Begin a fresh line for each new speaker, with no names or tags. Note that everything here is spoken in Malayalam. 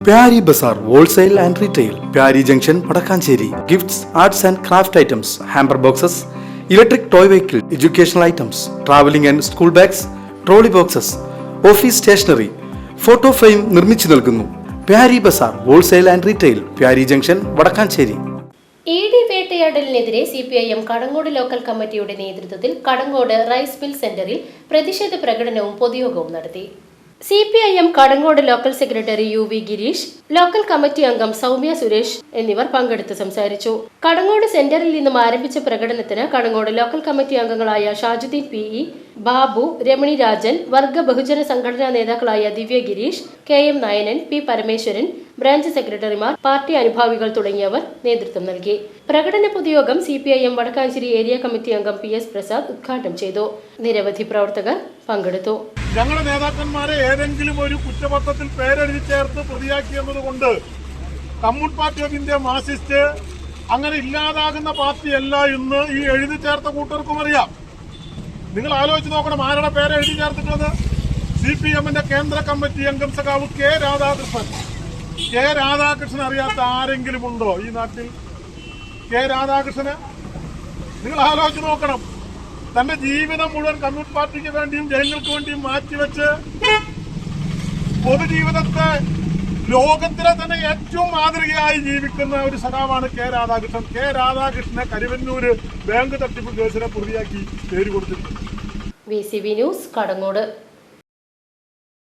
Pyari Bazaar Wholesale and Retail, Pyari Junction, Padakkancherry. Gifts, arts and craft items, hamper boxes, electric toy vehicle, educational items, traveling and school bags, trolley boxes, office stationery, photo frame നിർമ്മിച്ചു നൽകുന്നു. Pyari Bazaar Wholesale and Retail, Pyari Junction, Padakkancherry.
ED വേട്ടയാടലിനെതിരെ CPIM Kadangode local കമ്മിറ്റിയുടെ നേതൃത്വത്തിൽ കടങ്ങോട് റൈസ് മിൽ സെന്ററിൽ പ്രതിഷേധ പ്രകടനവും പൊതുയോഗവും നടത്തി. CPIM Kadangode local secretary UV Girish, local committee അംഗം സൗമ്യ സുരേഷ് എന്നിവർ പങ്കെടുത്ത് സംസാരിച്ചു. കടങ്ങോട് സെന്ററിൽ നിന്നും ആരംഭിച്ച പ്രകടനത്തിന് കടങ്ങോട് ലോക്കൽ കമ്മിറ്റി അംഗങ്ങളായ ഷാജുദ്ദീൻ PE, ബാബു, രമണി രാജൻ, വർഗ ബഹുജന സംഘടനാ നേതാക്കളായ Divya Girish, KM Nayanan, P Parameswaran, branch സെക്രട്ടറിമാർ, പാർട്ടി അനുഭാവികൾ തുടങ്ങിയവർ നേതൃത്വം നൽകി. പ്രകടന പൊതുയോഗം CPIM വടക്കാഞ്ചേരി ഏരിയ കമ്മിറ്റി അംഗം PS പ്രസാദ് ഉദ്ഘാടനം ചെയ്തു. നിരവധി പ്രവർത്തകർ പങ്കെടുത്തു.
ഞങ്ങളുടെ നേതാക്കന്മാരെ ഏതെങ്കിലും ഒരു കുറ്റപത്രത്തിൽ പേരെഴുതി ചേർത്ത് പ്രതിയാക്കിയെന്നതുകൊണ്ട് communist party of India Marxist അങ്ങനെ ഇല്ലാതാകുന്ന പാർട്ടിയല്ല ഇന്ന് ഈ എഴുതി ചേർത്ത കൂട്ടർക്കും അറിയാം. നിങ്ങൾ ആലോചിച്ച് നോക്കണം, ആരുടെ പേരെ എഴുതി ചേർത്തിട്ടത്? CPMന്റെ കേന്ദ്ര കമ്മിറ്റി അംഗം സഖാവ് K രാധാകൃഷ്ണൻ. K രാധാകൃഷ്ണൻ അറിയാത്ത ആരെങ്കിലും ഉണ്ടോ ഈ നാട്ടിൽ? K രാധാകൃഷ്ണന് നിങ്ങൾ ആലോചിച്ച് നോക്കണം. തന്റെ ജീവിതം മുഴുവൻ കമ്മ്യൂണിസ്റ്റ് പാർട്ടിക്ക് വേണ്ടിയും ജനങ്ങൾക്ക് വേണ്ടിയും മാറ്റിവെച്ച് പൊതുജീവിതത്തെ ലോകത്തിലെ തന്നെ ഏറ്റവും മാതൃകയായി ജീവിക്കുന്ന ഒരു സഖാവാണ് K രാധാകൃഷ്ണൻ. K രാധാകൃഷ്ണനെ കരുവന്നൂര് ബാങ്ക് തട്ടിപ്പ് കേസിനെ പ്രതിയാക്കി പേര് കൊടുത്തിട്ടുണ്ട്.
VCB news Kadangode.